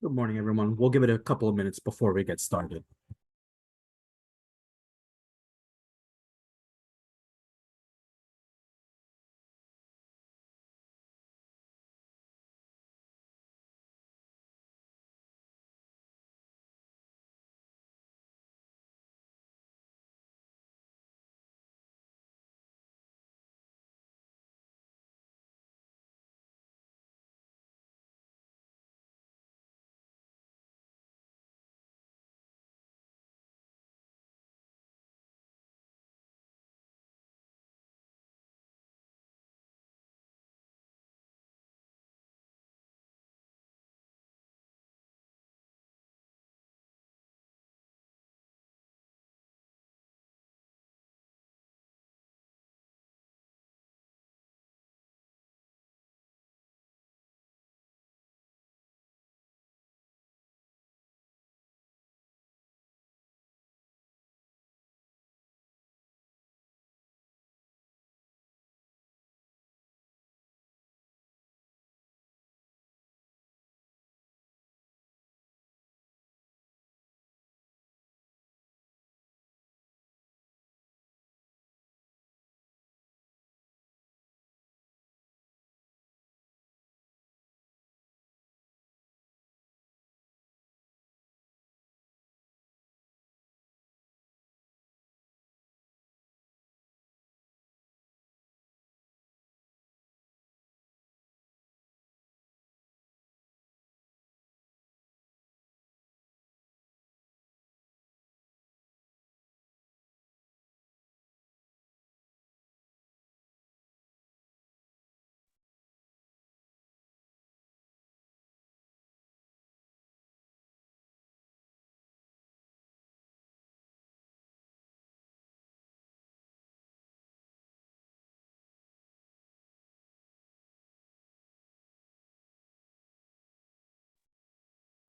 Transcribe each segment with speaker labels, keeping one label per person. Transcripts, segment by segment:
Speaker 1: Good morning, everyone. We'll give it a couple of minutes before we get started.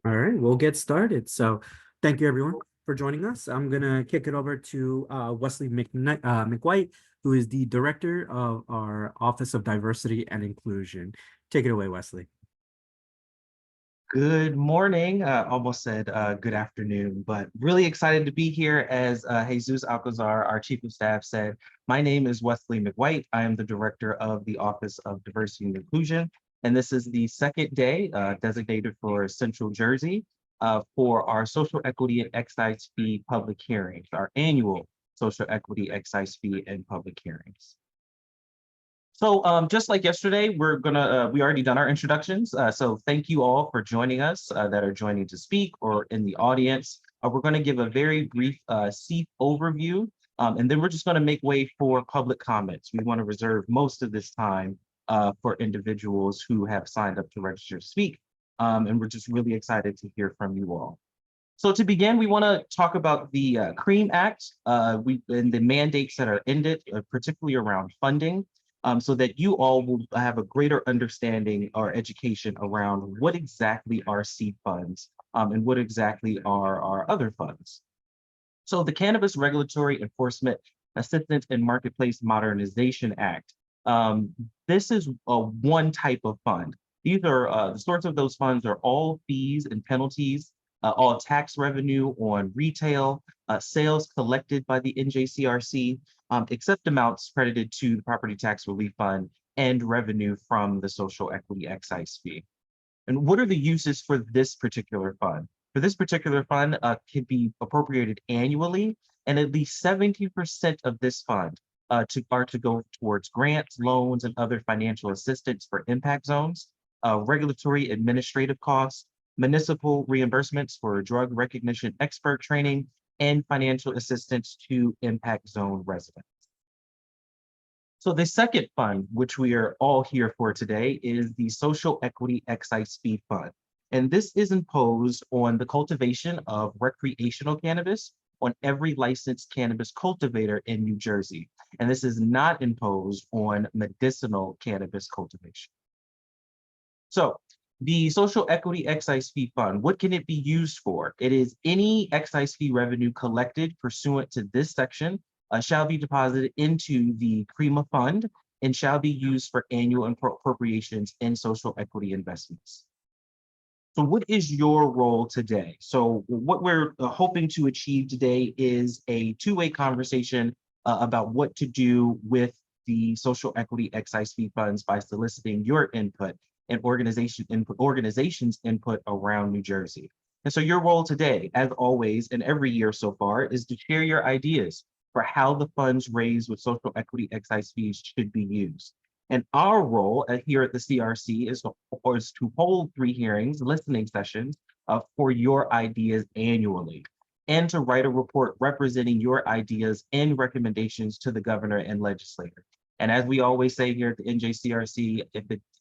Speaker 1: All right, we'll get started. So thank you, everyone, for joining us. I'm going to kick it over to Wesley McWhite, who is the Director of our Office of Diversity and Inclusion. Take it away, Wesley.
Speaker 2: Good morning. Almost said good afternoon, but really excited to be here. As Jesus Alcazar, our Chief of Staff, said, my name is Wesley McWhite. I am the Director of the Office of Diversity and Inclusion, and this is the second day designated for Central Jersey for our Social Equity and Excise Fee public hearings, our annual Social Equity, Excise Fee, and public hearings. So just like yesterday, we already done our introductions. So thank you all for joining us that are joining to speak or in the audience. We're gonna give a very brief SEAF overview, and then we're just gonna make way for public comments. We wanna reserve most of this time for individuals who have signed up to register to speak. And we're just really excited to hear from you all. So to begin, we want to talk about the CREAM Act and the mandates that are in it, particularly around funding, so that you all will have a greater understanding or education around what exactly are seed funds and what exactly are our other funds. So the Cannabis Regulatory Enforcement Assistance and Marketplace Modernization Act. This is one type of fund. These are the sorts of those funds are all fees and penalties, all tax revenue on retail, sales collected by the NJCRC, except amounts credited to the Property Tax Relief Fund and revenue from the Social Equity Excise Fee. And what are the uses for this particular fund? For this particular fund, can be appropriated annually, and at least 70% of this fund are to go towards grants, loans, and other financial assistance for impact zones, regulatory administrative costs, municipal reimbursements for drug recognition expert training, and financial assistance to impact zone residents. So the second fund, which we are all here for today, is the Social Equity Excise Fee Fund. And this is imposed on the cultivation of recreational cannabis on every licensed cannabis cultivator in New Jersey. And this is not imposed on medicinal cannabis cultivation. So the Social Equity Excise Fee Fund, what can it be used for? It is any excise fee revenue collected pursuant to this section shall be deposited into the CREMA fund and shall be used for annual appropriations in social equity investments. So what is your role today? So what we're hoping to achieve today is a two-way conversation about what to do with the social equity excise fee funds by soliciting your input and organizations input around New Jersey. And so your role today, as always, and every year so far, is to share your ideas for how the funds raised with social equity excise fees should be used. And our role here at the CRC is to hold 3 hearings, listening sessions for your ideas annually, and to write a report representing your ideas and recommendations to the governor and legislator. And as we always say here at the NJCRC,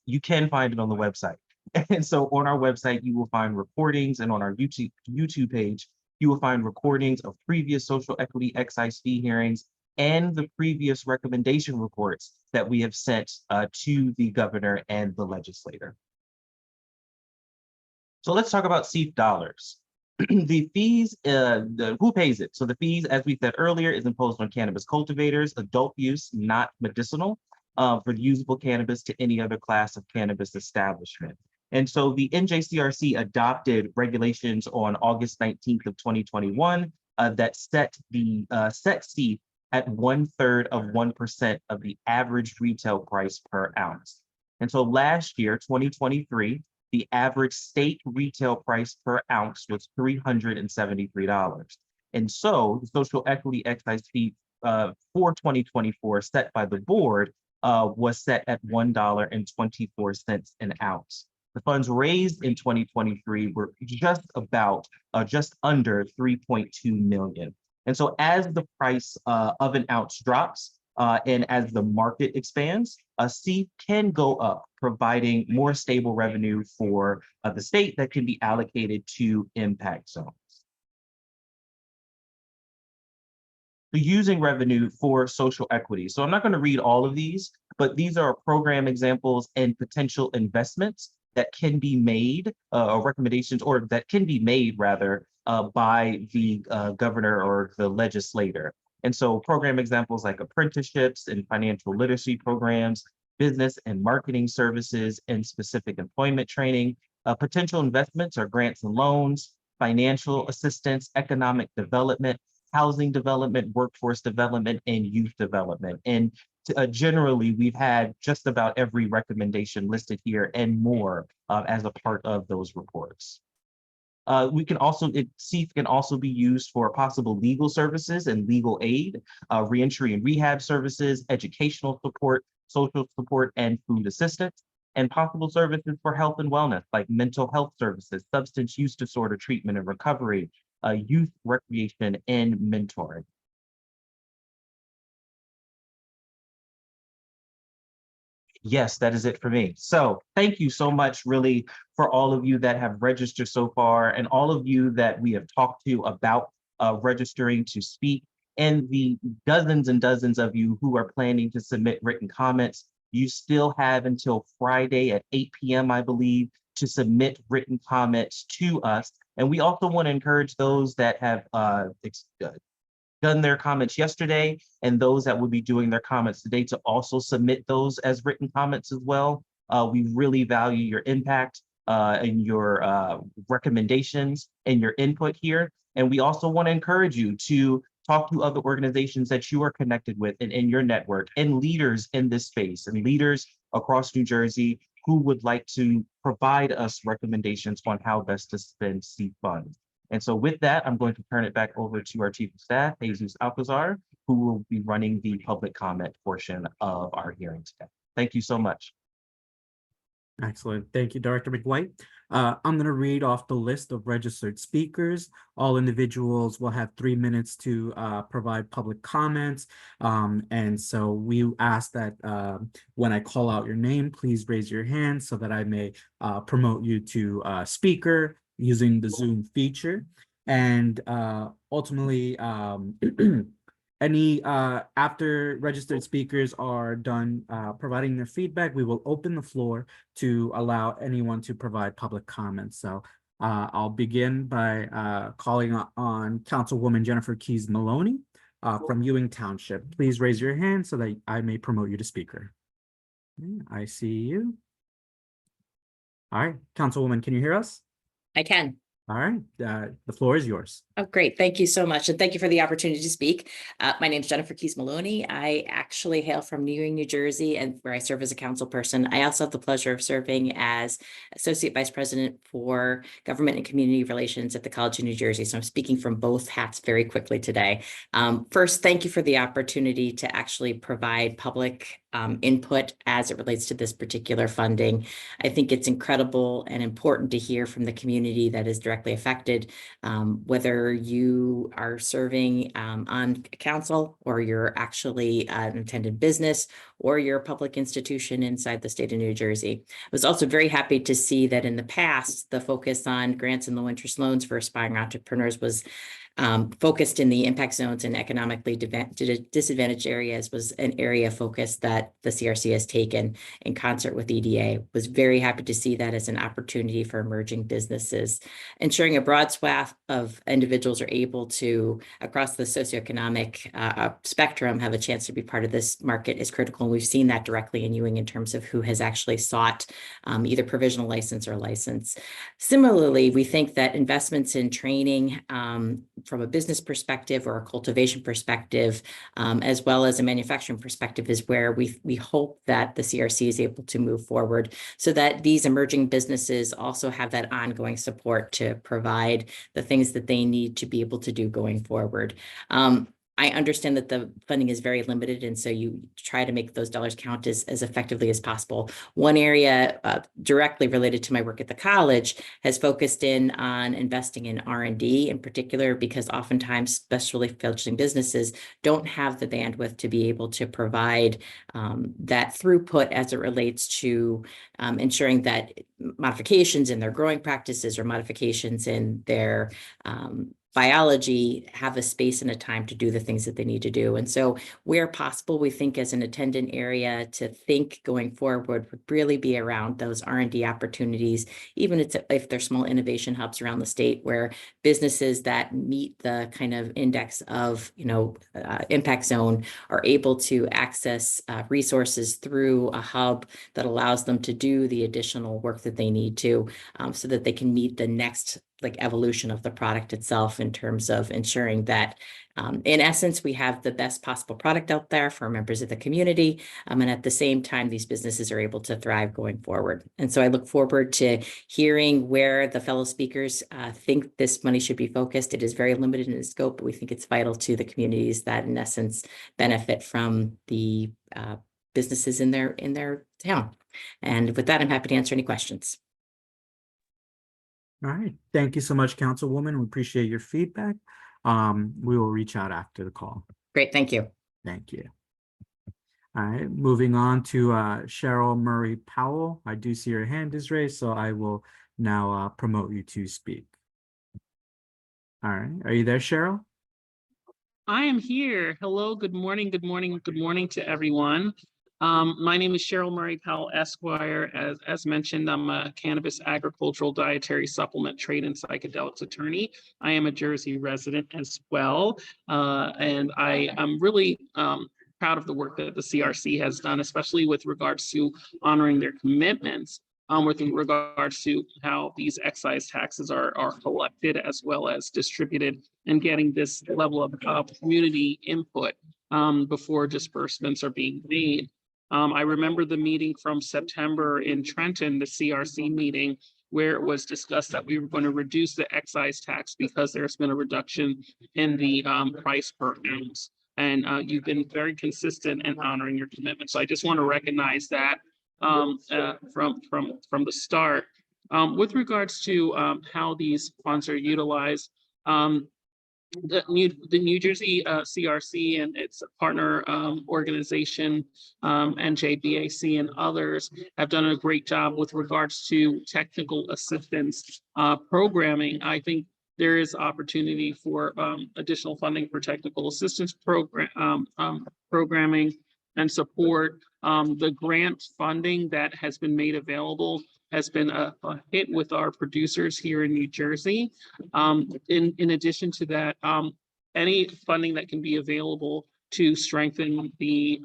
Speaker 2: you can find it on the website. And so on our website, you will find recordings, and on our YouTube page, you will find recordings of previous social equity excise fee hearings and the previous recommendation reports that we have sent to the governor and the legislator. So let's talk about SEEF dollars. The fees, who pays it? So the fees, as we said earlier, is imposed on cannabis cultivators, adult use, not medicinal, for usable cannabis to any other class of cannabis establishment. And so the NJCRC adopted regulations on August 19th of 2021 that set the set SEEF at 1/3 of 1% of the average retail price per ounce. And so last year, 2023, the average state retail price per ounce was $373. And so the social equity excise fee for 2024 set by the board was set at $1.24 an ounce. The funds raised in 2023 were just under 3.2 million. And so as the price of an ounce drops and as the market expands, a SEEF can go up, providing more stable revenue for the state that can be allocated to impact zones. The using revenue for social equity. So I'm not going to read all of these, but these are program examples and potential investments that can be made, or recommendations, or that can be made rather, by the governor or the legislator. And so program examples like apprenticeships and financial literacy programs, business and marketing services, and specific employment training. Potential investments are grants and loans, financial assistance, economic development, housing development, workforce development, and youth development. And generally, we've had just about every recommendation listed here and more as a part of those reports. SEEF can also be used for possible legal services and legal aid, reentry and rehab services, educational support, social support, and food assistance, and possible services for health and wellness, like mental health services, substance use disorder treatment and recovery, youth recreation, and mentoring. Yes, that is it for me. So thank you so much, really, for all of you that have registered so far, and all of you that we have talked to about registering to speak, and the dozens and dozens of you who are planning to submit written comments. You still have until Friday at 8 p.m., I believe, to submit written comments to us. And we also want to encourage those that have done their comments yesterday and those that will be doing their comments today to also submit those as written comments as well. We really value your impact and your recommendations and your input here. And we also want to encourage you to talk to other organizations that you are connected with and in your network, and leaders in this space and leaders across New Jersey who would like to provide us recommendations on how best to spend SEEF funds. And so with that, I'm going to turn it back over to our Chief of Staff, Jesus Alcazar, who will be running the public comment portion of our hearing today. Thank you so much.
Speaker 1: Excellent. Thank you, Director McWhite. I'm going to read off the list of registered speakers. All individuals will have 3 minutes to provide public comments. And so we ask that when I call out your name, please raise your hand so that I may promote you to speaker using the Zoom feature. And ultimately, after registered speakers are done providing their feedback, we will open the floor to allow anyone to provide public comments. So I'll begin by calling on Councilwoman Jennifer Keys Maloney from Ewing Township. Please raise your hand so that I may promote you to speaker. I see you. All right, Councilwoman, can you hear us?
Speaker 3: I can.
Speaker 1: All right, the floor is yours.
Speaker 3: Oh, great. Thank you so much. And thank you for the opportunity to speak. My name is Jennifer Keys Maloney. I actually hail from New Ewing, New Jersey, and where I serve as a council person. I also have the pleasure of serving as Associate Vice President for Government and Community Relations at the College of New Jersey. So I'm speaking from both hats very quickly today. First, thank you for the opportunity to actually provide public input as it relates to this particular funding. I think it's incredible and important to hear from the community that is directly affected, whether you are serving on council or you're actually an attended business or you're a public institution inside the state of New Jersey. I was also very happy to see that in the past, the focus on grants and low interest loans for aspiring entrepreneurs was focused in the impact zones and economically disadvantaged areas was an area of focus that the CRC has taken in concert with EDA. Was very happy to see that as an opportunity for emerging businesses. Ensuring a broad swath of individuals are able to, across the socioeconomic spectrum, have a chance to be part of this market is critical. And we've seen that directly in Ewing in terms of who has actually sought either provisional license or license. Similarly, we think that investments in training from a business perspective or a cultivation perspective, as well as a manufacturing perspective, is where we hope that the CRC is able to move forward so that these emerging businesses also have that ongoing support to provide the things that they need to be able to do going forward. I understand that the funding is very limited, and so you try to make those dollars count as effectively as possible. One area directly related to my work at the college has focused in on investing in R&D in particular, because oftentimes, especially fledgling businesses, don't have the bandwidth to be able to provide that throughput as it relates to ensuring that modifications in their growing practices or modifications in their biology have a space and a time to do the things that they need to do. And so where possible, we think as an attendant area to think going forward would really be around those R&D opportunities, even if they're small innovation hubs around the state where businesses that meet the kind of index of, impact zone are able to access resources through a hub that allows them to do the additional work that they need to, so that they can meet the next evolution of the product itself in terms of ensuring that in essence, we have the best possible product out there for members of the community. And at the same time, these businesses are able to thrive going forward. And so I look forward to hearing where the fellow speakers think this money should be focused. It is very limited in its scope, but we think it's vital to the communities that in essence benefit from the businesses in their town. And with that, I'm happy to answer any questions.
Speaker 1: All right. Thank you so much, Councilwoman. We appreciate your feedback. We will reach out after the call.
Speaker 3: Great. Thank you.
Speaker 1: Thank you. All right. Moving on to Cheryl Murray Powell. I do see your hand is raised, so I will now promote you to speak. All right. Are you there, Cheryl?
Speaker 4: I am here. Hello. Good morning. Good morning. Good morning to everyone. My name is Cheryl Murray Powell, Esquire. As mentioned, I'm a cannabis agricultural dietary supplement trade and psychedelics attorney. I am a Jersey resident as well. And I am really proud of the work that the CRC has done, especially with regards to honoring their commitments, with regards to how these excise taxes are collected as well as distributed, and getting this level of community input before disbursements are being made. I remember the meeting from September in Trenton, the CRC meeting, where it was discussed that we were going to reduce the excise tax because there's been a reduction in the price per ounce. And you've been very consistent in honoring your commitment. So I just want to recognize that from the start. With regards to how these funds are utilized, the New Jersey CRC and its partner organization, NJBAC and others have done a great job with regards to technical assistance programming. I think there is opportunity for additional funding for technical assistance programming and support. The grant funding that has been made available has been a hit with our producers here in New Jersey. In addition to that, any funding that can be available to strengthen the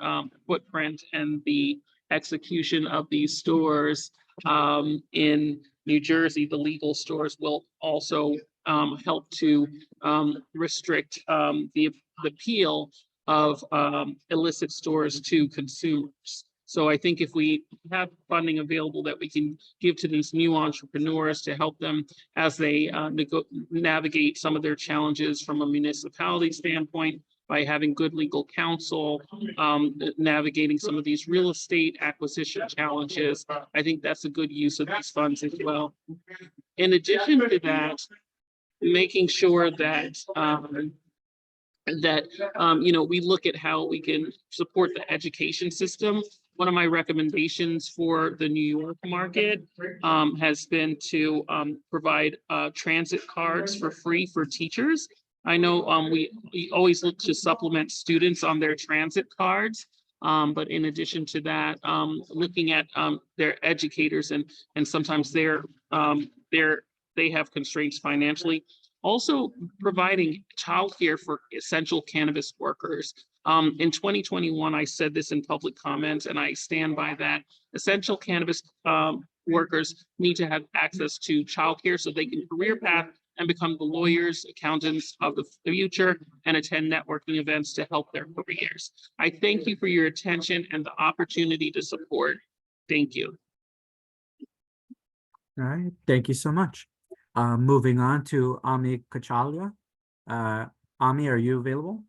Speaker 4: footprint and the execution of these stores in New Jersey, the legal stores will also help to restrict the appeal of illicit stores to consumers. So I think if we have funding available that we can give to these new entrepreneurs to help them as they navigate some of their challenges from a municipality standpoint, by having good legal counsel, navigating some of these real estate acquisition challenges, I think that's a good use of these funds as well. In addition to that, making sure that we look at how we can support the education system. One of my recommendations for the New York market has been to provide transit cards for free for teachers. I know we always look to supplement students on their transit cards. But in addition to that, looking at their educators and sometimes they have constraints financially. Also providing childcare for essential cannabis workers. In 2021, I said this in public comments, and I stand by that. Essential cannabis workers need to have access to childcare so they can career path and become the lawyers, accountants of the future, and attend networking events to help their careers. I thank you for your attention and the opportunity to support. Thank you.
Speaker 1: All right, thank you so much. Moving on to Ami Kachalia. Ami, are you available?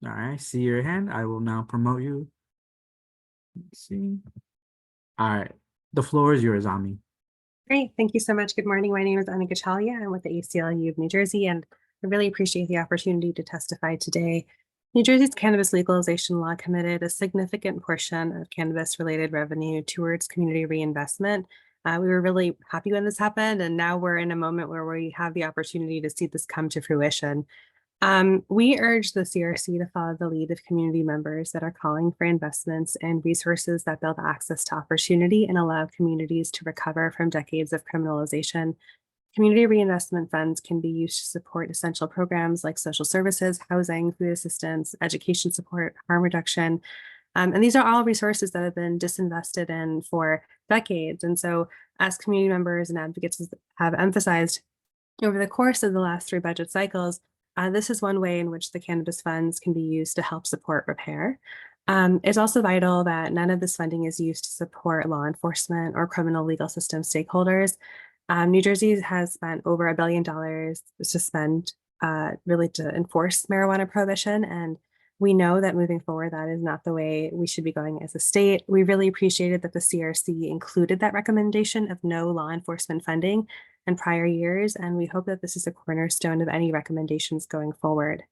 Speaker 1: All right, see your hand. I will now promote you. Let's see. All right, the floor is yours, Ami.
Speaker 5: Great. Thank you so much. Good morning. My name is Anna Kachalia. I'm with the ACLU of New Jersey, and I really appreciate the opportunity to testify today. New Jersey's cannabis legalization law committed a significant portion of cannabis-related revenue towards community reinvestment. We were really happy when this happened, and now we're in a moment where we have the opportunity to see this come to fruition. We urge the CRC to follow the lead of community members that are calling for investments and resources that build access to opportunity and allow communities to recover from decades of criminalization. Community reinvestment funds can be used to support essential programs like social services, housing, food assistance, education support, harm reduction. And these are all resources that have been disinvested in for decades. And so as community members and advocates have emphasized over the course of the last 3 budget cycles, this is one way in which the cannabis funds can be used to help support repair. It's also vital that none of this funding is used to support law enforcement or criminal legal system stakeholders. New Jersey has spent over $1 billion to spend really to enforce marijuana prohibition. And we know that moving forward, that is not the way we should be going as a state. We really appreciated that the CRC included that recommendation of no law enforcement funding in prior years, and we hope that this is a cornerstone of any recommendations going forward.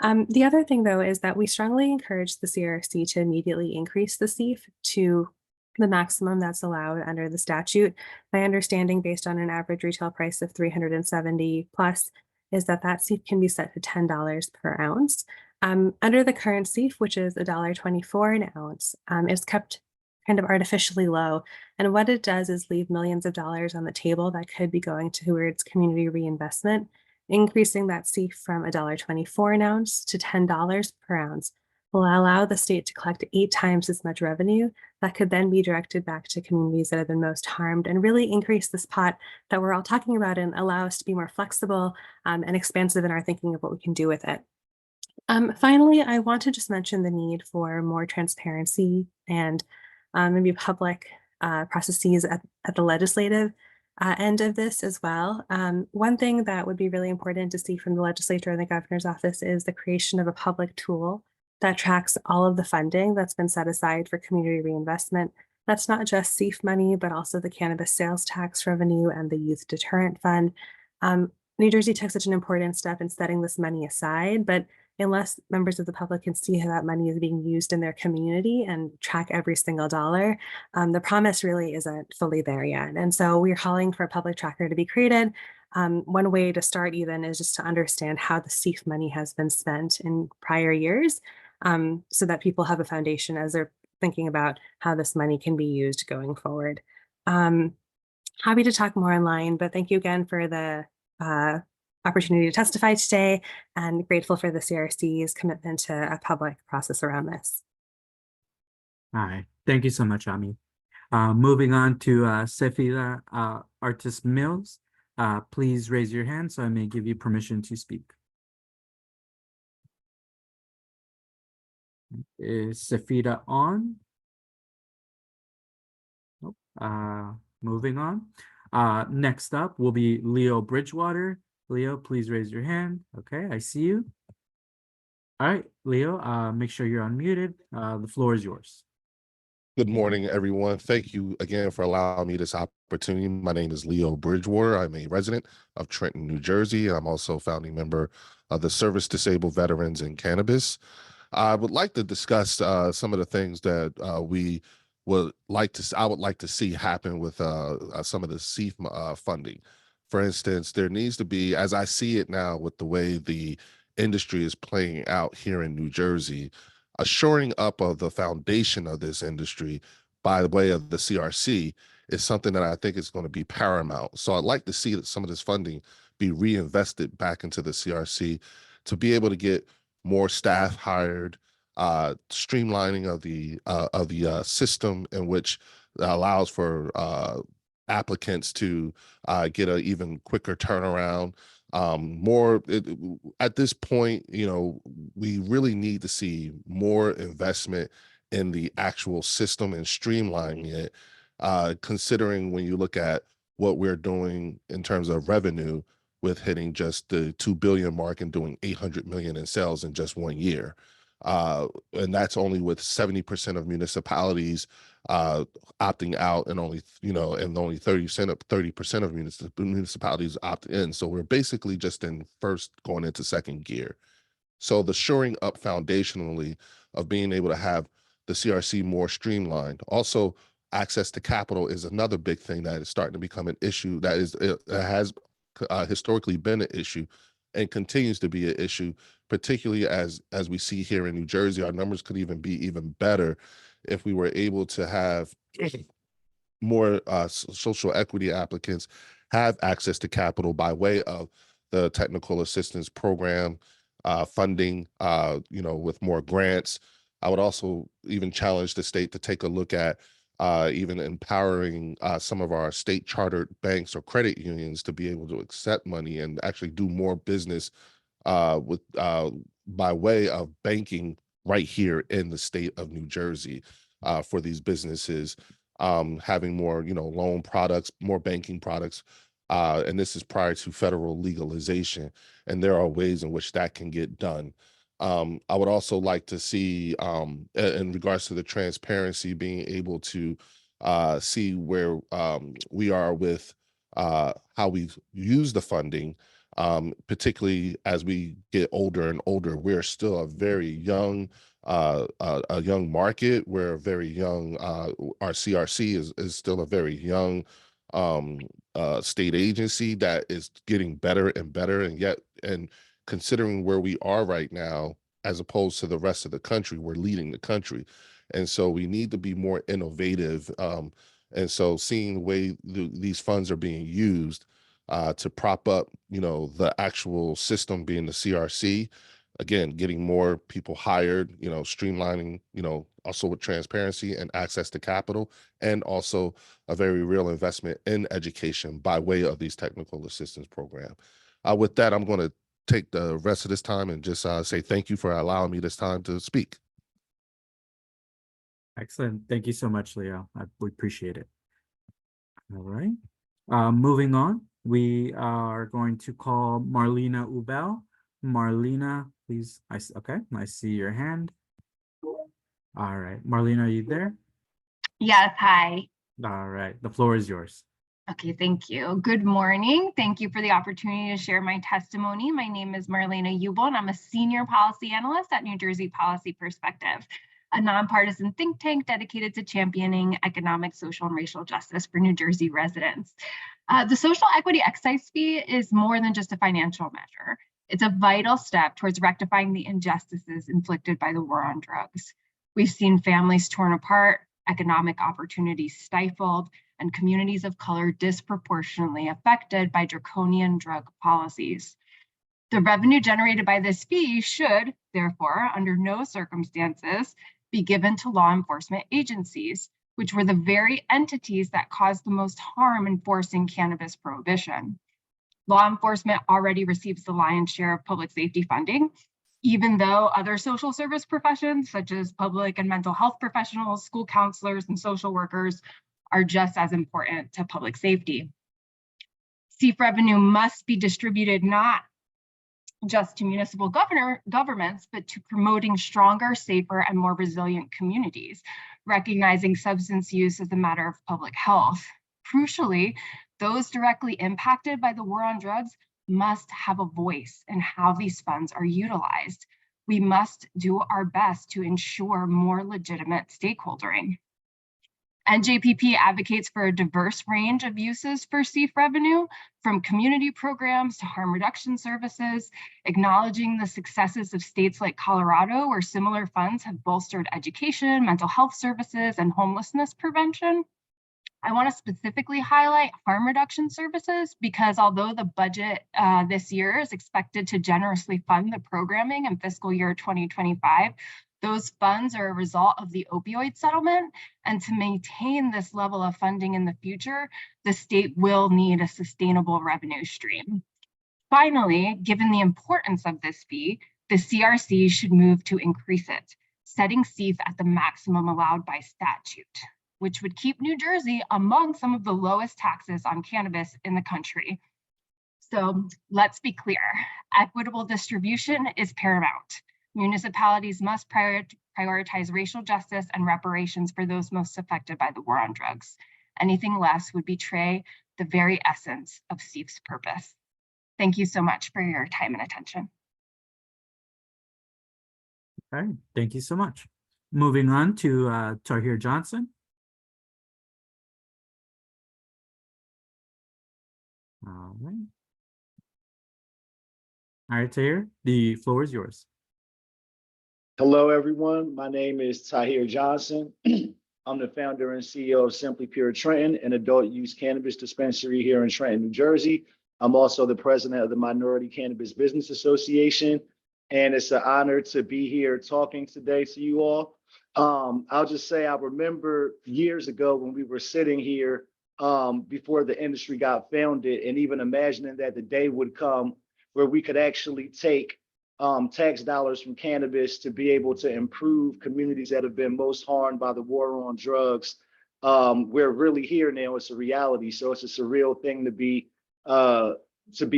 Speaker 5: The other thing, though, is that we strongly encourage the CRC to immediately increase the CEIF to the maximum that's allowed under the statute. My understanding, based on an average retail price of $370 plus, is that CEIF can be set to $10 per ounce. Under the current CEIF, which is $1.24 an ounce, it's kept kind of artificially low. And what it does is leave millions of dollars on the table that could be going towards community reinvestment. Increasing that CEIF from $1.24 an ounce to $10 per ounce will allow the state to collect 8 times as much revenue that could then be directed back to communities that have been most harmed and really increase this pot that we're all talking about and allow us to be more flexible and expansive in our thinking of what we can do with it. Finally, I want to just mention the need for more transparency and maybe public processes at the legislative end of this as well. One thing that would be really important to see from the legislature and the governor's office is the creation of a public tool that tracks all of the funding that's been set aside for community reinvestment. That's not just CEIF money, but also the cannabis sales tax revenue and the youth deterrent fund. New Jersey took such an important step in setting this money aside, but unless members of the public can see how that money is being used in their community and track every single dollar, the promise really isn't fully there yet. And so we're calling for a public tracker to be created. One way to start even is just to understand how the CEIF money has been spent in prior years, so that people have a foundation as they're thinking about how this money can be used going forward. Happy to talk more online, but thank you again for the opportunity to testify today, and grateful for the CRC's commitment to a public process around this.
Speaker 1: All right, thank you so much, Ami. Moving on to Sefira Artis Mills. Please raise your hand so I may give you permission to speak. Is Sefira on? Nope. Moving on. Next up will be Leo Bridgewater. Leo, please raise your hand. Okay, I see you. All right, Leo, make sure you're unmuted. The floor is yours.
Speaker 6: Good morning, everyone. Thank you again for allowing me this opportunity. My name is Leo Bridgewater. I'm a resident of Trenton, New Jersey. I'm also a founding member of the Service Disabled Veterans in Cannabis. I would like to discuss some of the things that I would like to see happen with some of the CEF funding. For instance, there needs to be, as I see it now with the way the industry is playing out here in New Jersey, a shoring up of the foundation of this industry by way of the CRC is something that I think is going to be paramount. So I'd like to see that some of this funding be reinvested back into the CRC to be able to get more staff hired, streamlining of the system in which allows for applicants to get an even quicker turnaround. At this point, we really need to see more investment in the actual system and streamlining it, considering when you look at what we're doing in terms of revenue with hitting just the 2 billion mark and doing 800 million in sales in just 1 year. And that's only with 70% of municipalities opting out and only 30% of municipalities opt in. So we're basically just going into second gear. So the shoring up foundationally of being able to have the CRC more streamlined. Also, access to capital is another big thing that is starting to become an issue that has historically been an issue and continues to be an issue, particularly as we see here in New Jersey. Our numbers could even be even better if we were able to have more social equity applicants have access to capital by way of the technical assistance program funding, with more grants. I would also even challenge the state to take a look at even empowering some of our state chartered banks or credit unions to be able to accept money and actually do more business by way of banking right here in the state of New Jersey for these businesses, having more, loan products, more banking products. And this is prior to federal legalization. And there are ways in which that can get done. I would also like to see, in regards to the transparency, being able to see where we are with how we use the funding, particularly as we get older and older. We're still a very young market. We're very young. Our CRC is still a very young state agency that is getting better and better, and considering where we are right now, as opposed to the rest of the country, we're leading the country. And so we need to be more innovative. And so seeing the way these funds are being used to prop up, the actual system being the CRC, again, getting more people hired, streamlining, also with transparency and access to capital, and also a very real investment in education by way of these technical assistance program. With that, I'm going to take the rest of this time and just say thank you for allowing me this time to speak.
Speaker 1: Excellent. Thank you so much, Leo. We appreciate it. All right. Moving on, we are going to call Marlena Ubel. Marlena, please. Okay, I see your hand. All right. Marlena, are you there?
Speaker 7: Yes, hi.
Speaker 1: All right. The floor is yours.
Speaker 7: Okay, thank you. Good morning. Thank you for the opportunity to share my testimony. My name is Marlena Ubel, and I'm a senior policy analyst at New Jersey Policy Perspective, a nonpartisan think tank dedicated to championing economic, social, and racial justice for New Jersey residents. The social equity excise fee is more than just a financial measure. It's a vital step towards rectifying the injustices inflicted by the war on drugs. We've seen families torn apart, economic opportunities stifled, and communities of color disproportionately affected by draconian drug policies. The revenue generated by this fee should, therefore, under no circumstances, be given to law enforcement agencies, which were the very entities that caused the most harm enforcing cannabis prohibition. Law enforcement already receives the lion's share of public safety funding, even though other social service professions, such as public and mental health professionals, school counselors, and social workers, are just as important to public safety. CEIF revenue must be distributed not just to municipal governments, but to promoting stronger, safer, and more resilient communities, recognizing substance use as a matter of public health. Crucially, those directly impacted by the war on drugs must have a voice in how these funds are utilized. We must do our best to ensure more legitimate stakeholdering. NJPP advocates for a diverse range of uses for CEIF revenue, from community programs to harm reduction services, acknowledging the successes of states like Colorado, where similar funds have bolstered education, mental health services, and homelessness prevention. I want to specifically highlight harm reduction services because although the budget this year is expected to generously fund the programming in fiscal year 2025, those funds are a result of the opioid settlement, and to maintain this level of funding in the future, the state will need a sustainable revenue stream. Finally, given the importance of this fee, the CRC should move to increase it, setting CEIF at the maximum allowed by statute, which would keep New Jersey among some of the lowest taxes on cannabis in the country. So let's be clear, equitable distribution is paramount. Municipalities must prioritize racial justice and reparations for those most affected by the war on drugs. Anything less would betray the very essence of CEIF's purpose. Thank you so much for your time and attention.
Speaker 1: All right, thank you so much. Moving on to Tahir Johnson. All right, Tahir, the floor is yours.
Speaker 8: Hello, everyone. My name is Tahir Johnson. I'm the founder and CEO of Simply Pure Trenton, an adult use cannabis dispensary here in Trenton, New Jersey. I'm also the president of the Minority Cannabis Business Association, and it's an honor to be here talking today to you all. I'll just say I remember years ago when we were sitting here before the industry got founded, and even imagining that the day would come where we could actually take tax dollars from cannabis to be able to improve communities that have been most harmed by the war on drugs. We're really here now. It's a reality. So it's a surreal thing to be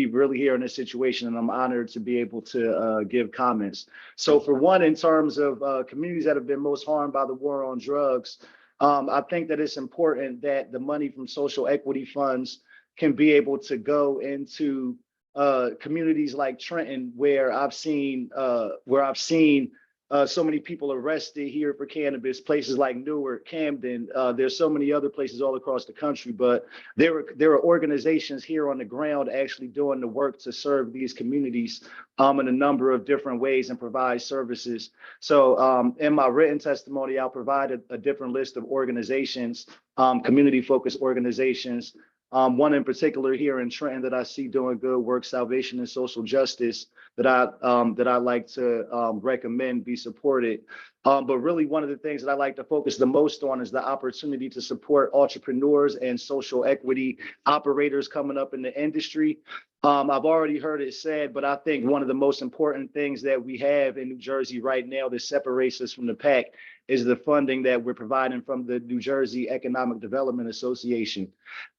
Speaker 8: really here in this situation. And I'm honored to be able to give comments. So for one, in terms of communities that have been most harmed by the war on drugs, I think that it's important that the money from social equity funds can be able to go into communities like Trenton, where I've seen so many people arrested here for cannabis, places like Newark, Camden. There's so many other places all across the country, but there are organizations here on the ground actually doing the work to serve these communities in a number of different ways and provide services. So in my written testimony, I'll provide a different list of organizations, community-focused organizations. One in particular here in Trenton that I see doing good work, Salvation and Social Justice, that I like to recommend be supported. But really one of the things that I like to focus the most on is the opportunity to support entrepreneurs and social equity operators coming up in the industry. I've already heard it said, but I think one of the most important things that we have in New Jersey right now that separates us from the pack is the funding that we're providing from the New Jersey Economic Development Association.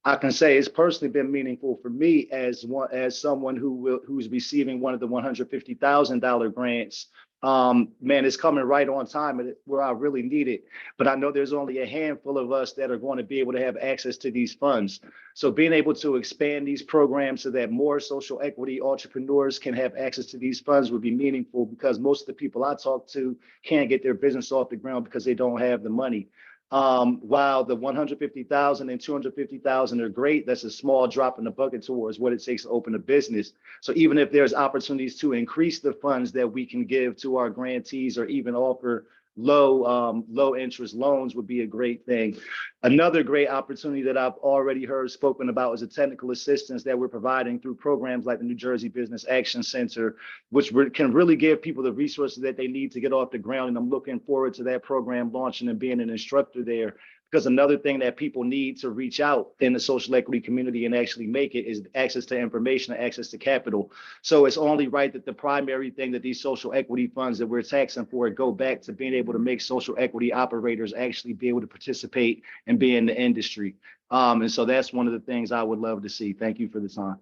Speaker 8: I can say it's personally been meaningful for me as someone who's receiving one of the $150,000 grants. Man, it's coming right on time where I really need it. But I know there's only a handful of us that are going to be able to have access to these funds. So being able to expand these programs so that more social equity entrepreneurs can have access to these funds would be meaningful, because most of the people I talk to can't get their business off the ground because they don't have the money. While the $150,000 and $250,000 are great, that's a small drop in the bucket towards what it takes to open a business. So even if there's opportunities to increase the funds that we can give to our grantees, or even offer low interest loans, would be a great thing. Another great opportunity that I've already heard spoken about is the technical assistance that we're providing through programs like the New Jersey Business Action Center, which can really give people the resources that they need to get off the ground. And I'm looking forward to that program launching and being an instructor there, Because another thing that people need to reach out in the social equity community and actually make it is access to information and access to capital. So it's only right that the primary thing that these social equity funds that we're taxing for go back to being able to make social equity operators actually be able to participate and be in the industry. And so that's one of the things I would love to see. Thank you for the time.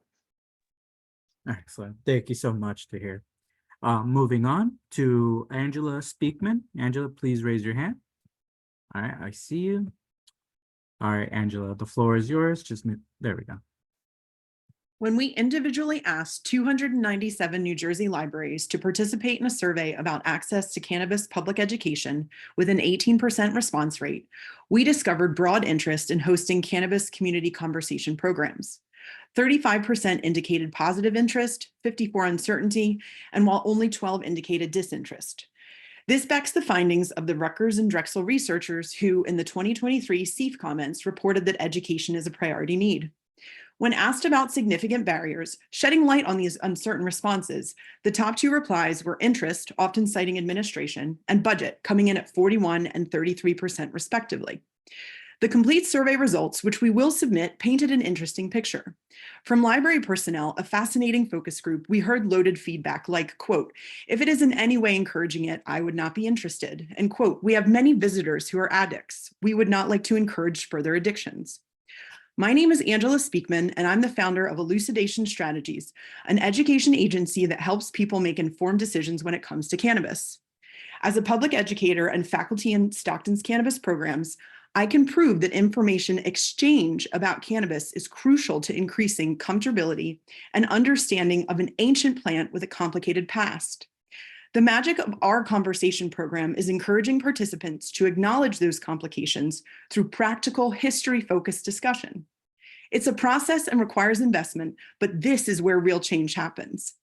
Speaker 1: Excellent. Thank you so much to hear. Moving on to Angela Speakman. Angela, please raise your hand. All right, I see you. All right, Angela, the floor is yours. There we go.
Speaker 9: When we individually asked 297 New Jersey libraries to participate in a survey about access to cannabis public education with an 18% response rate, we discovered broad interest in hosting cannabis community conversation programs. 35% indicated positive interest, 54% uncertainty, and while only 12% indicated disinterest. This backs the findings of the Rutgers and Drexel researchers who, in the 2023 CEF comments, reported that education is a priority need. When asked about significant barriers, shedding light on these uncertain responses, the top two replies were interest, often citing administration, and budget, coming in at 41% and 33% respectively. The complete survey results, which we will submit, painted an interesting picture. From library personnel, a fascinating focus group, we heard loaded feedback like, quote, if it is in any way encouraging it, I would not be interested. And quote, we have many visitors who are addicts. We would not like to encourage further addictions. My name is Angela Speakman, and I'm the founder of Elucidation Strategies, an education agency that helps people make informed decisions when it comes to cannabis. As a public educator and faculty in Stockton's cannabis programs, I can prove that information exchange about cannabis is crucial to increasing comfortability and understanding of an ancient plant with a complicated past. The magic of our conversation program is encouraging participants to acknowledge those complications through practical, history-focused discussion. It's a process and requires investment, but this is where real change happens.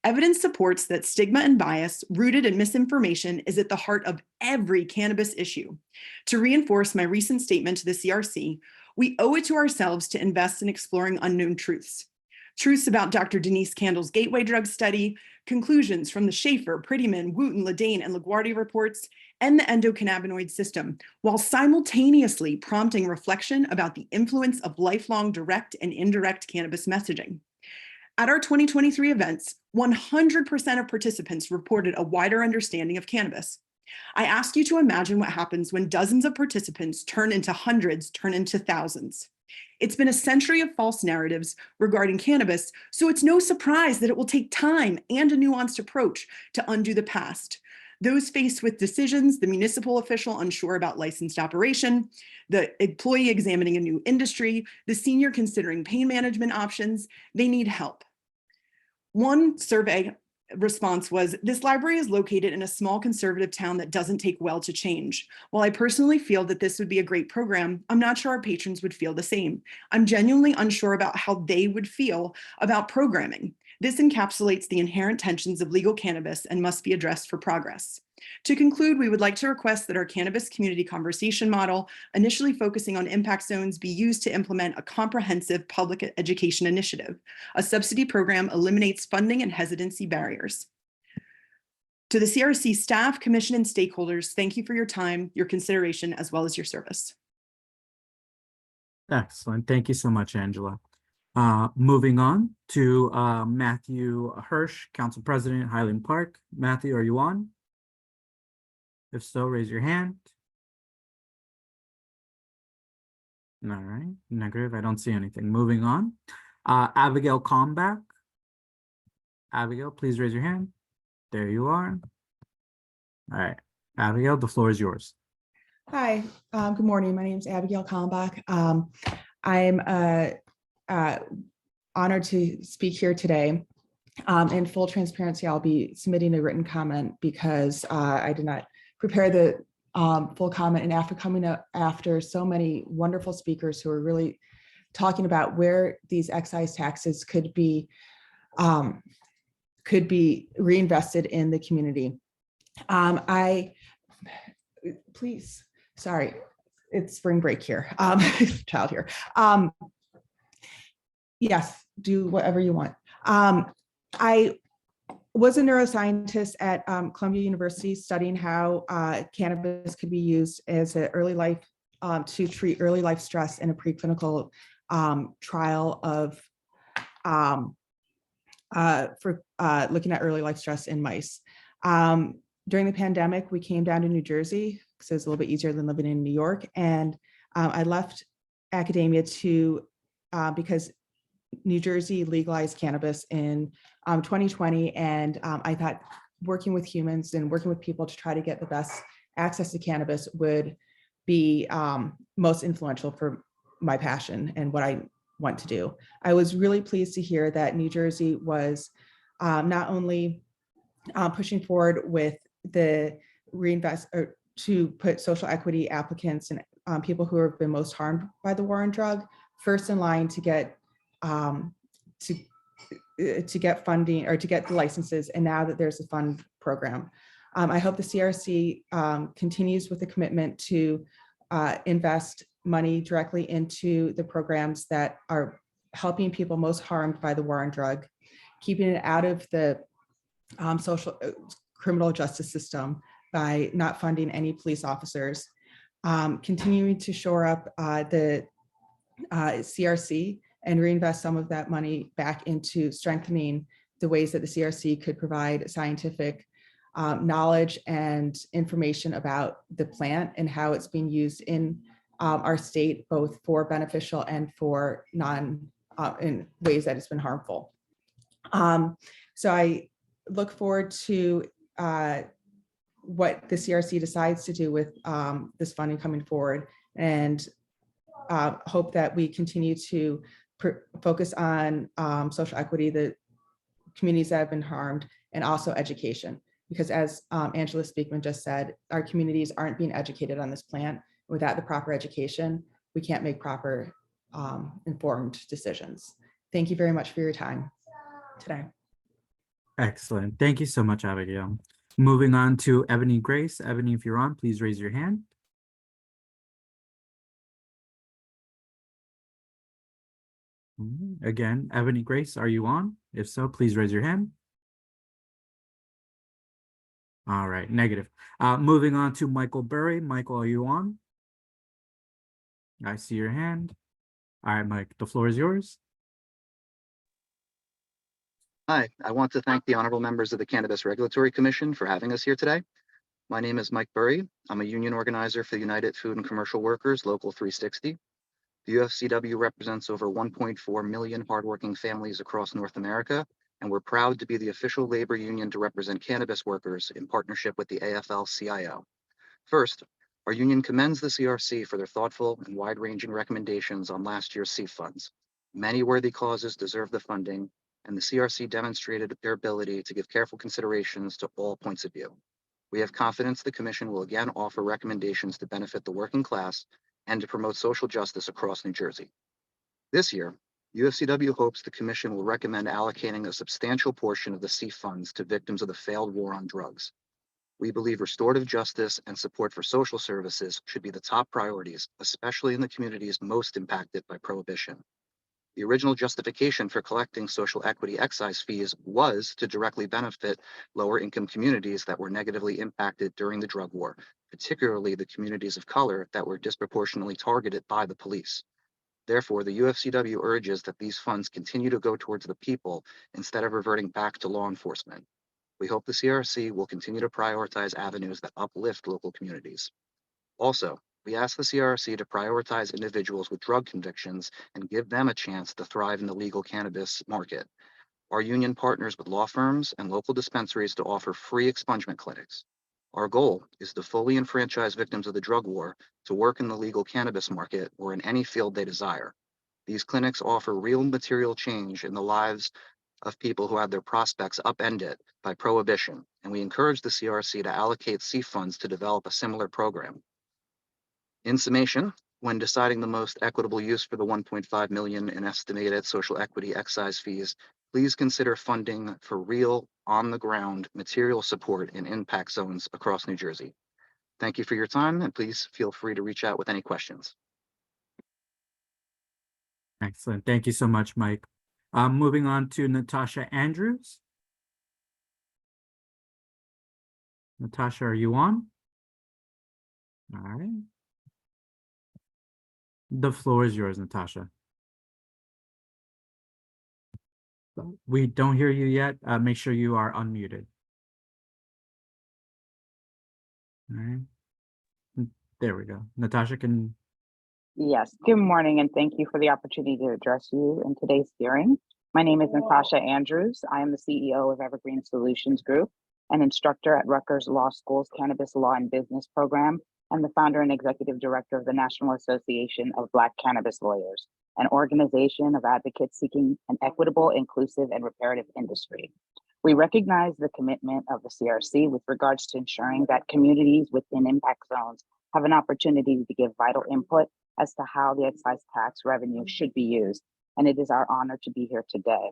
Speaker 9: Evidence supports that stigma and bias rooted in misinformation is at the heart of every cannabis issue. To reinforce my recent statement to the CRC, we owe it to ourselves to invest in exploring unknown truths. Truths about Dr. Denise Candle's gateway drug study, conclusions from the Schaefer, Prettyman, Wooten, Ledane, and LaGuardia reports, and the endocannabinoid system, while simultaneously prompting reflection about the influence of lifelong direct and indirect cannabis messaging. At our 2023 events, 100% of participants reported a wider understanding of cannabis. I ask you to imagine what happens when dozens of participants turn into hundreds, turn into thousands. It's been a century of false narratives regarding cannabis, so it's no surprise that it will take time and a nuanced approach to undo the past. Those faced with decisions, the municipal official unsure about licensed operation, the employee examining a new industry, the senior considering pain management options, they need help. One survey response was, this library is located in a small conservative town that doesn't take well to change. While I personally feel that this would be a great program, I'm not sure our patrons would feel the same. I'm genuinely unsure about how they would feel about programming. This encapsulates the inherent tensions of legal cannabis and must be addressed for progress. To conclude, we would like to request that our cannabis community conversation model, initially focusing on impact zones, be used to implement a comprehensive public education initiative. A subsidy program eliminates funding and hesitancy barriers. To the CRC staff, commission, and stakeholders, thank you for your time, your consideration, as well as your service.
Speaker 1: Excellent. Thank you so much, Angela. Moving on to Matthew Hirsch, Council President, Highland Park. Matthew, are you on? If so, raise your hand. All right, negative. I don't see anything. Moving on. Abigail Kalmbach. Abigail, please raise your hand. There you are. All right, Abigail, the floor is yours.
Speaker 10: Hi, good morning. My name is Abigail Kalmbach. I'm honored to speak here today. In full transparency, I'll be submitting a written comment because I did not prepare the full comment, and after coming up after so many wonderful speakers who are really talking about where these excise taxes could be reinvested in the community. Please, sorry, it's spring break here, child here. Yes, do whatever you want. I was a neuroscientist at Columbia University studying how cannabis could be used as an early life to treat early life stress in a preclinical trial of for looking at early life stress in mice. During the pandemic, we came down to New Jersey because it was a little bit easier than living in New York. And I left academia to because New Jersey legalized cannabis in 2020. And I thought working with humans and working with people to try to get the best access to cannabis would be most influential for my passion and what I want to do. I was really pleased to hear that New Jersey was not only pushing forward with the reinvest or to put social equity applicants and people who have been most harmed by the war on drug first in line to get funding or to get the licenses, and now that there's a fund program. I hope the CRC continues with the commitment to invest money directly into the programs that are helping people most harmed by the war on drug, keeping it out of the social criminal justice system by not funding any police officers, continuing to shore up the CRC and reinvest some of that money back into strengthening the ways that the CRC could provide scientific knowledge and information about the plant and how it's being used in our state, both for beneficial and for in ways that it's been harmful. So I look forward to what the CRC decides to do with this funding coming forward, and hope that we continue to focus on social equity, the communities that have been harmed, and also education. Because as Angela Speakman just said, our communities aren't being educated on this plant. Without the proper education, we can't make proper informed decisions. Thank you very much for your time today.
Speaker 1: Excellent. Thank you so much, Abigail. Moving on to Ebony Grace. Ebony, if you're on, please raise your hand. Again, Ebony Grace, are you on? If so, please raise your hand. All right, negative. Moving on to Michael Burry. Michael, are you on? I see your hand. All right, Mike, the floor is yours.
Speaker 11: Hi, I want to thank the honorable members of the Cannabis Regulatory Commission for having us here today. My name is Mike Burry. I'm a union organizer for the United Food and Commercial Workers, Local 360. The UFCW represents over 1.4 million hardworking families across North America, and we're proud to be the official labor union to represent cannabis workers in partnership with the AFL-CIO. First, our union commends the CRC for their thoughtful and wide-ranging recommendations on last year's CEEF funds. Many worthy causes deserve the funding, and the CRC demonstrated their ability to give careful considerations to all points of view. We have confidence the Commission will again offer recommendations to benefit the working class and to promote social justice across New Jersey. This year, UFCW hopes the Commission will recommend allocating a substantial portion of the CEEF funds to victims of the failed war on drugs. We believe restorative justice and support for social services should be the top priorities, especially in the communities most impacted by prohibition. The original justification for collecting social equity excise fees was to directly benefit lower income communities that were negatively impacted during the drug war, particularly the communities of color that were disproportionately targeted by the police. Therefore, the UFCW urges that these funds continue to go towards the people instead of reverting back to law enforcement. We hope the CRC will continue to prioritize avenues that uplift local communities. Also, we ask the CRC to prioritize individuals with drug convictions and give them a chance to thrive in the legal cannabis market. Our union partners with law firms and local dispensaries to offer free expungement clinics. Our goal is to fully enfranchise victims of the drug war to work in the legal cannabis market or in any field they desire. These clinics offer real material change in the lives of people who had their prospects upended by prohibition, and we encourage the CRC to allocate CEEF funds to develop a similar program. In summation, when deciding the most equitable use for the $1.5 million in estimated social equity excise fees, please consider funding for real, on-the-ground material support in impact zones across New Jersey. Thank you for your time, and please feel free to reach out with any questions.
Speaker 1: Excellent. Thank you so much, Mike. Moving on to Natasha Andrews. Natasha, are you on? All right. The floor is yours, Natasha. We don't hear you yet. Make sure you are unmuted. All right. There we go. Natasha can.
Speaker 12: Yes, good morning, and thank you for the opportunity to address you in today's hearing. My name is Natasha Andrews. I am the CEO of Evergreen Solutions Group, an instructor at Rutgers Law School's Cannabis Law and Business program, and the founder and executive director of the National Association of Black Cannabis Lawyers, an organization of advocates seeking an equitable, inclusive, and reparative industry. We recognize the commitment of the CRC with regards to ensuring that communities within impact zones have an opportunity to give vital input as to how the excise tax revenue should be used, and it is our honor to be here today.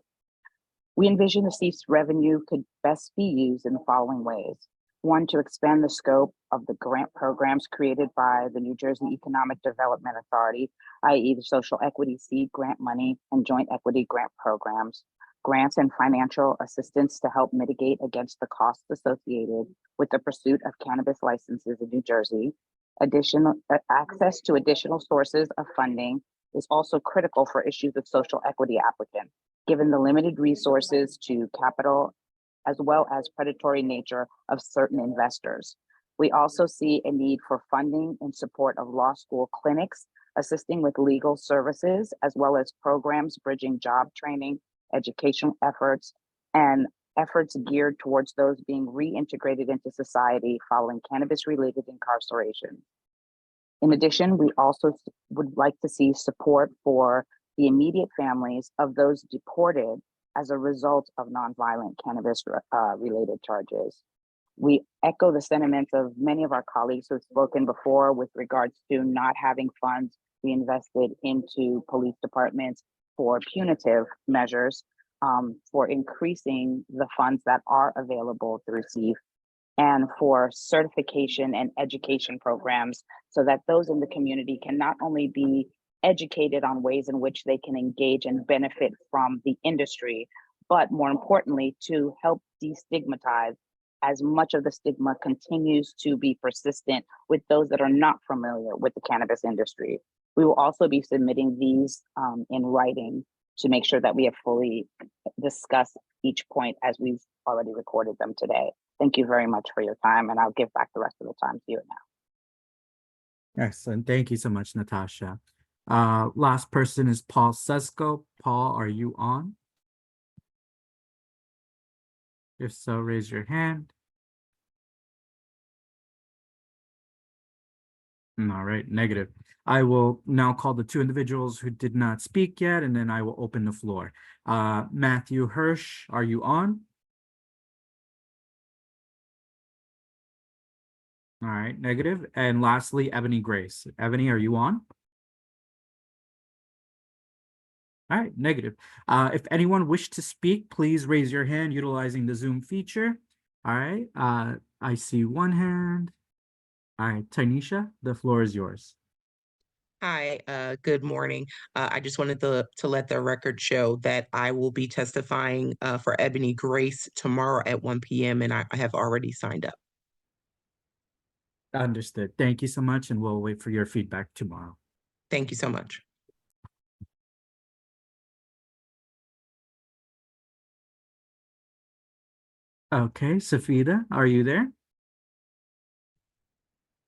Speaker 12: We envision the CEIF's revenue could best be used in the following ways. One, to expand the scope of the grant programs created by the New Jersey Economic Development Authority, i.e. the Social Equity Seed Grant money and Joint Equity Grant programs, grants and financial assistance to help mitigate against the costs associated with the pursuit of cannabis licenses in New Jersey. Additional access to additional sources of funding is also critical for issues of social equity applicants, given the limited resources to capital as well as predatory nature of certain investors. We also see a need for funding in support of law school clinics, assisting with legal services, as well as programs bridging job training, educational efforts, and efforts geared towards those being reintegrated into society following cannabis-related incarceration. In addition, we also would like to see support for the immediate families of those deported as a result of nonviolent cannabis-related charges. We echo the sentiments of many of our colleagues who have spoken before with regards to not having funds reinvested into police departments for punitive measures, for increasing the funds that are available through CEIF, and for certification and education programs so that those in the community can not only be educated on ways in which they can engage and benefit from the industry, but more importantly, to help destigmatize as much of the stigma continues to be persistent with those that are not familiar with the cannabis industry. We will also be submitting these in writing to make sure that we have fully discussed each point as we've already recorded them today. Thank you very much for your time, and I'll give back the rest of the time to you now.
Speaker 1: Excellent. Thank you so much, Natasha. Last person is Paul Sesko. Paul, are you on? If so, raise your hand. All right, negative. I will now call the two individuals who did not speak yet, and then I will open the floor. Matthew Hirsch, are you on? All right, negative. And lastly, Ebony Grace. Ebony, are you on? All right, negative. If anyone wished to speak, please raise your hand utilizing the Zoom feature. All right, I see one hand. All right, Tanisha, the floor is yours.
Speaker 13: Hi, good morning. I just wanted to let the record show that I will be testifying for Ebony Grace tomorrow at 1 p.m. and I have already signed up.
Speaker 1: Understood. Thank you so much, and we'll wait for your feedback tomorrow.
Speaker 13: Thank you so much.
Speaker 1: Okay, Safida, are you there?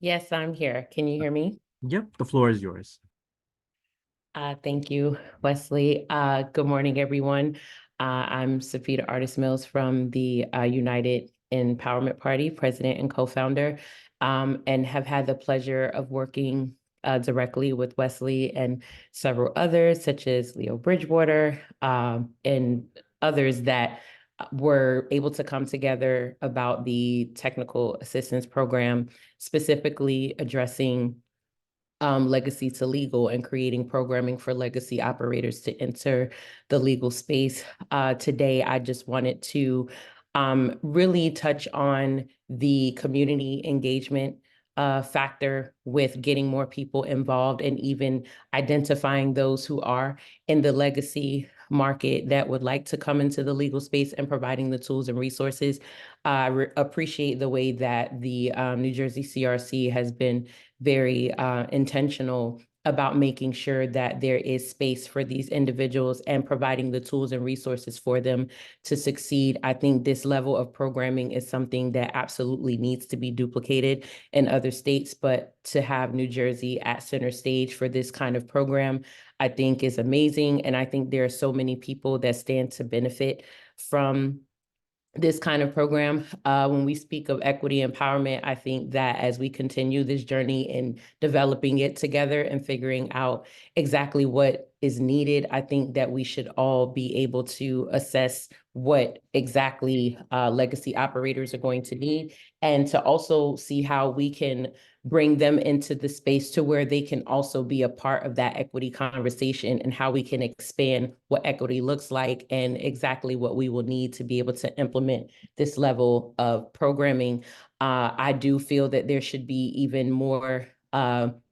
Speaker 14: Yes, I'm here. Can you hear me?
Speaker 1: Yep, the floor is yours.
Speaker 14: Thank you, Wesley. Good morning, everyone. I'm Safida Artis Mills from the United Empowerment Party, president and co-founder, and have had the pleasure of working directly with Wesley and several others, such as Leo Bridgewater, and others that were able to come together about the technical assistance program, specifically addressing legacy to legal and creating programming for legacy operators to enter the legal space. Today, I just wanted to really touch on the community engagement factor with getting more people involved and even identifying those who are in the legacy market that would like to come into the legal space and providing the tools and resources. I appreciate the way that the New Jersey CRC has been very intentional about making sure that there is space for these individuals and providing the tools and resources for them to succeed. I think this level of programming is something that absolutely needs to be duplicated in other states, but to have New Jersey at center stage for this kind of program, I think is amazing. And I think there are so many people that stand to benefit from this kind of program. When we speak of equity empowerment, I think that as we continue this journey in developing it together and figuring out exactly what is needed, I think that we should all be able to assess what exactly legacy operators are going to need, and to also see how we can bring them into the space to where they can also be a part of that equity conversation, and how we can expand what equity looks like and exactly what we will need to be able to implement this level of programming. I do feel that there should be even more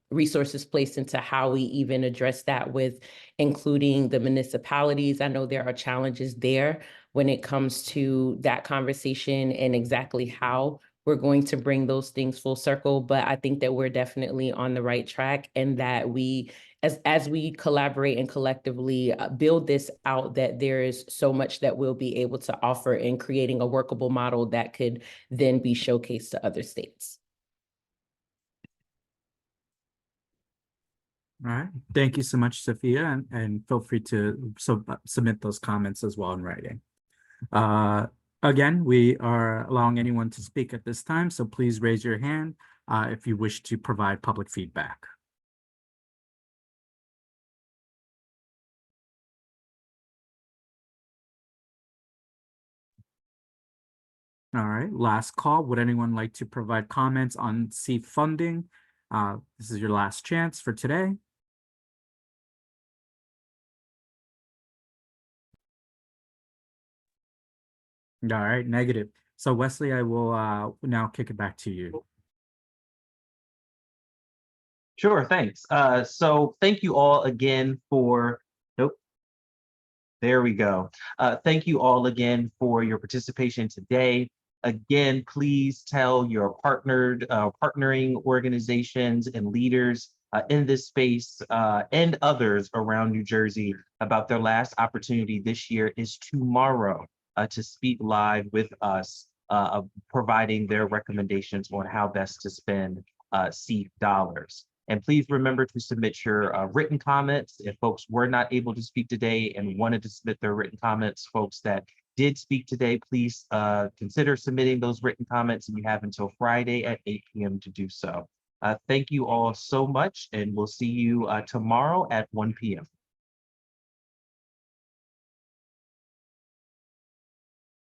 Speaker 14: resources placed into how we even address that, with including the municipalities. I know there are challenges there when it comes to that conversation and exactly how we're going to bring those things full circle. But I think that we're definitely on the right track, and that we, as we collaborate and collectively build this out, that there is so much that we'll be able to offer in creating a workable model that could then be showcased to other states.
Speaker 1: All right. Thank you so much, Sophia, and feel free to submit those comments as well in writing. Again, we are allowing anyone to speak at this time, so please raise your hand if you wish to provide public feedback. All right, last call. Would anyone like to provide comments on SEEF funding? This is your last chance for today. All right, negative. So Wesley, I will now kick it back to you.
Speaker 2: Sure, thanks. So thank you all again for, nope, there we go. Thank you all again for your participation today. Again, please tell your partnering organizations and leaders in this space and others around New Jersey about their last opportunity this year is tomorrow to speak live with us, providing their recommendations on how best to spend SEEF dollars. And please remember to submit your written comments. If folks were not able to speak today and wanted to submit their written comments, folks that did speak today, please consider submitting those written comments, and you have until Friday at 8 p.m. to do so. Thank you all so much, and we'll see you tomorrow at 1 p.m.